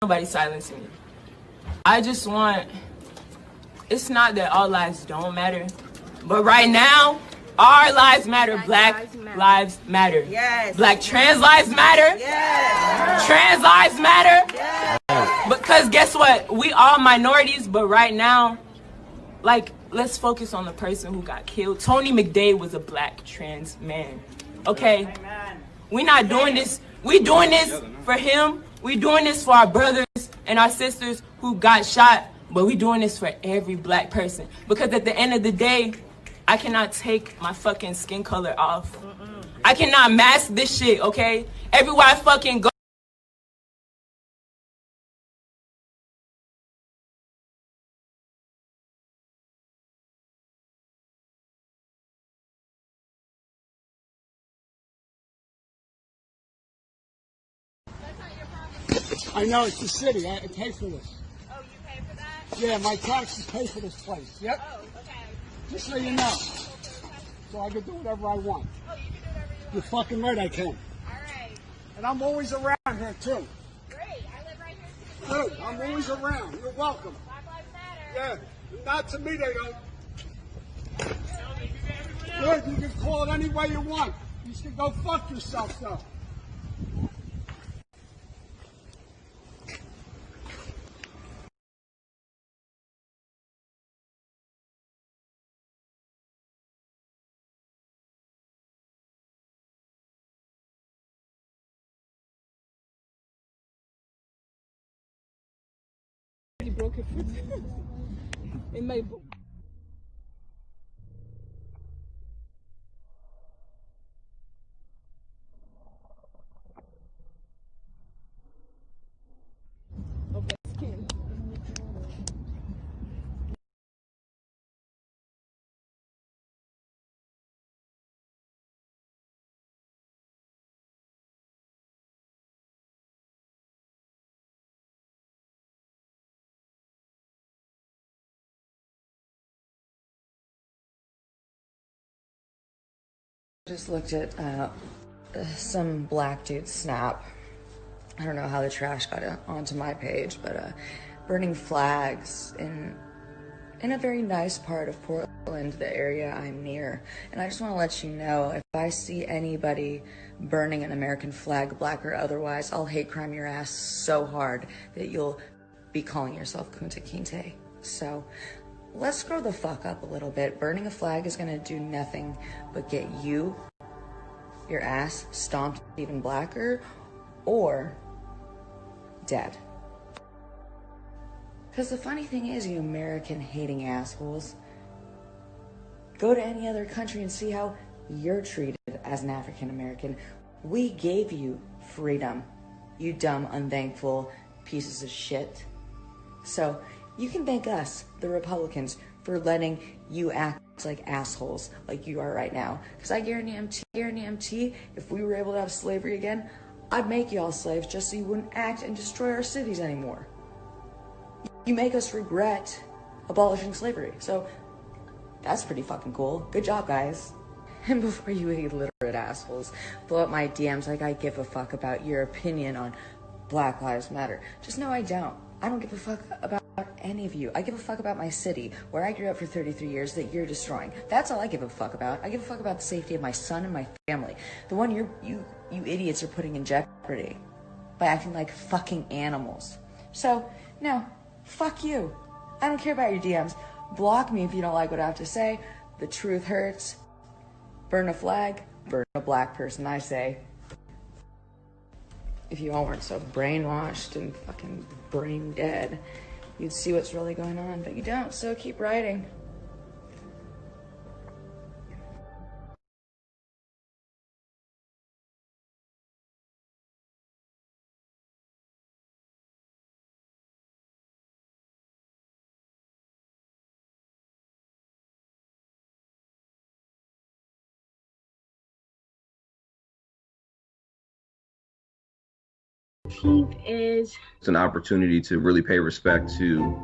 Nobody silence me. I just want, it's not that all lives don't matter, but right now, our lives matter. Black lives matter. Yes. Black trans lives matter. Yes. Trans lives matter. Yes. Because guess what? We all minorities, but right now, like, let's focus on the person who got killed. Tony McDade was a black trans man. Okay? Amen. We're not doing this. We doing this for him. We doing this for our brothers and our sisters who got shot, but we doing this for every black person. Because at the end of the day, I cannot take my fucking skin color off. I cannot mask this shit, okay? Everywhere I fucking go. I know, it's the city. I pay for this. Oh, you pay for that? Yeah, my taxes pay for this place. Yep. Oh, okay. Just so you know. So I can do whatever I want. Oh, you can do whatever you want. You're fucking right, I can. All right. And I'm always around here, too. Great. I live right here, too. Good. I'm always around. You're welcome. Black Lives Matter. Yeah. Not to me, they don't. Good. You can call it any way you want. You should go fuck yourself, though. He broke it in my book. Of my skin. Just looked at some black dude's snap. I don't know how the trash got onto my page, but burning flags in a very nice part of Portland, the area I'm near. And I just want to let you know, if I see anybody burning an American flag, black or otherwise, I'll hate crime your ass so hard that you'll be calling yourself Kunta Kinte. So let's grow the fuck up a little bit. Burning a flag is gonna do nothing but get you, your ass, stomped even blacker, or dead. Because the funny thing is, you American-hating assholes, go to any other country and see how you're treated as an African-American. We gave you freedom, you dumb, unthankful pieces of shit. So you can thank us, the Republicans, for letting you act like assholes like you are right now. Because I guarantee, if we were able to have slavery again, I'd make y'all slaves just so you wouldn't act and destroy our cities anymore. You make us regret abolishing slavery. So that's pretty fucking cool. Good job, guys. And before you illiterate assholes blow up my DMs like I give a fuck about your opinion on Black Lives Matter, just know I don't. I don't give a fuck about any of you. I give a fuck about my city, where I grew up for 33 years, that you're destroying. That's all I give a fuck about. I give a fuck about the safety of my son and my family. The one you idiots are putting in jeopardy by acting like fucking animals. So, no, fuck you. I don't care about your DMs. Block me if you don't like what I have to say. The truth hurts. Burn a flag, burn a black person, I say. If you all weren't so brainwashed and fucking brain dead, you'd see what's really going on, but you don't, so keep writing. Is it's an opportunity to really pay respect to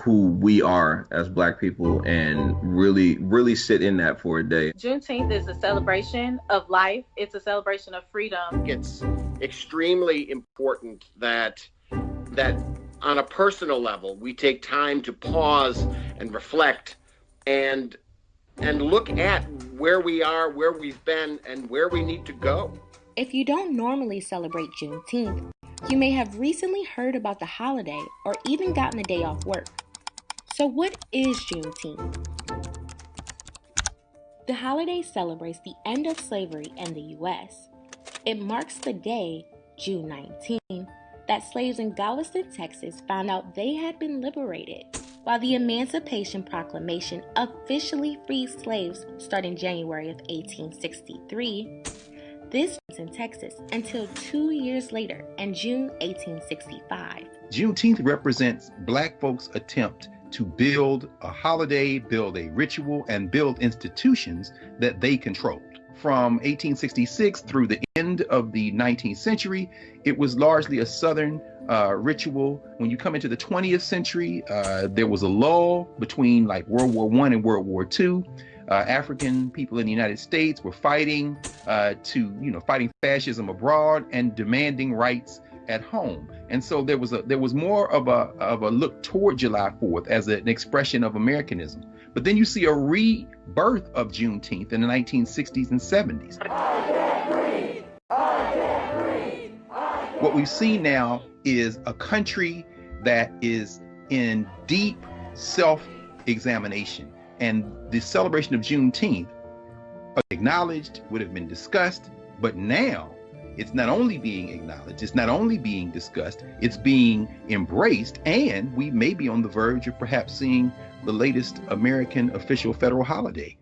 who we are as Black people and really sit in that for a day. Juneteenth is a celebration of life. It's a celebration of freedom. It's extremely important that that on a personal level, we take time to pause and reflect and look at where we are, where we've been, and where we need to go. If you don't normally celebrate Juneteenth, you may have recently heard about the holiday or even gotten a day off work. So what is Juneteenth? The holiday celebrates the end of slavery in the U.S. It marks the day, June 19, that slaves in Galveston, Texas found out they had been liberated, while the Emancipation Proclamation officially freed slaves starting January of 1863. This was in Texas until 2 years later in June 1865. Juneteenth represents Black folks' attempt to build a holiday, build a ritual, and build institutions that they controlled. From 1866 through the end of the 19th century, it was largely a Southern ritual. When you come into the 20th century, there was a lull between like World War I and World War II. African people in the United States were fighting fighting fascism abroad and demanding rights at home. And so there was more of a look toward July 4th as an expression of Americanism. But then you see a rebirth of Juneteenth in the 1960s and 70s. What we've seen now is a country that is in deep self-examination. And the celebration of Juneteenth, acknowledged, would have been discussed, but now it's not only being acknowledged, it's not only being discussed, it's being embraced, and we may be on the verge of perhaps seeing the latest American official federal holiday.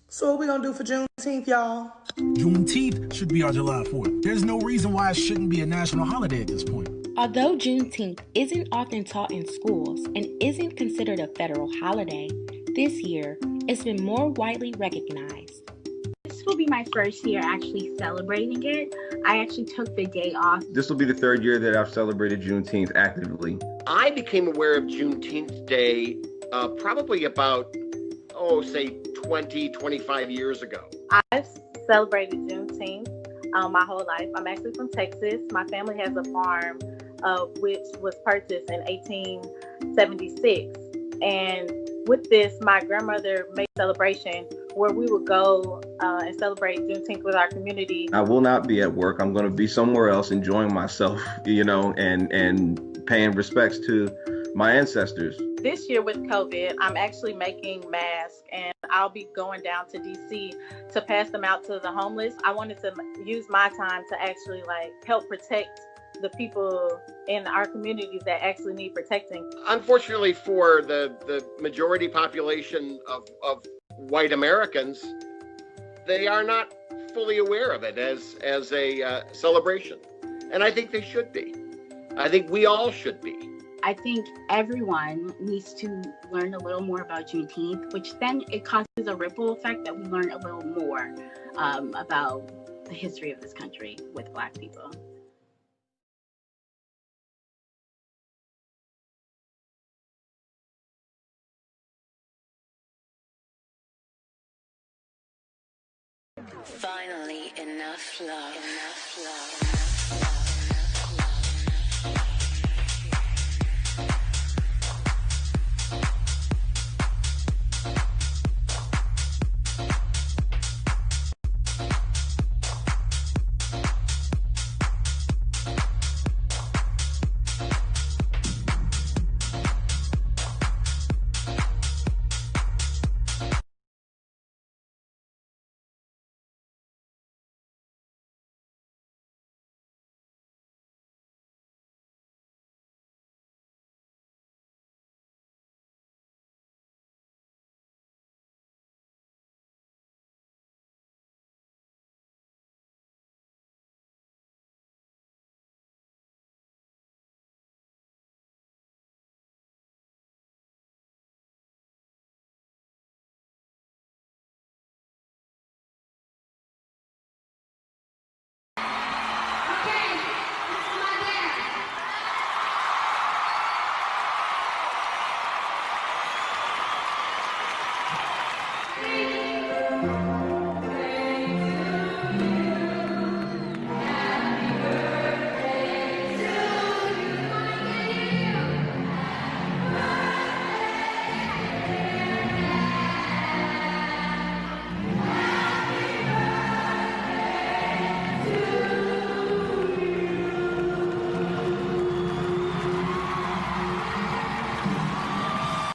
So what we gonna do for Juneteenth, y'all? Juneteenth should be our July 4th. There's no reason why it shouldn't be a national holiday at this point. Although Juneteenth isn't often taught in schools and isn't considered a federal holiday, this year it's been more widely recognized. This will be my first year actually celebrating it. I actually took the day off. This will be the third year that I've celebrated Juneteenth actively. I became aware of Juneteenth Day probably about, say 20, 25 years ago. I've celebrated Juneteenth my whole life. I'm actually from Texas. My family has a farm which was purchased in 1876. And with this, my grandmother made a celebration where we would go and celebrate Juneteenth with our community. I will not be at work. I'm going to be somewhere else enjoying myself, and paying respects to my ancestors. This year with COVID, I'm actually making masks, and I'll be going down to DC to pass them out to the homeless. I wanted to use my time to actually help protect the people in our communities that actually need protecting. Unfortunately for the majority population of white Americans, they are not fully aware of it as a celebration. And I think they should be. I think we all should be. I think everyone needs to learn a little more about Juneteenth, which then it causes a ripple effect that we learn a little more about the history of this country with Black people. Finally, enough love.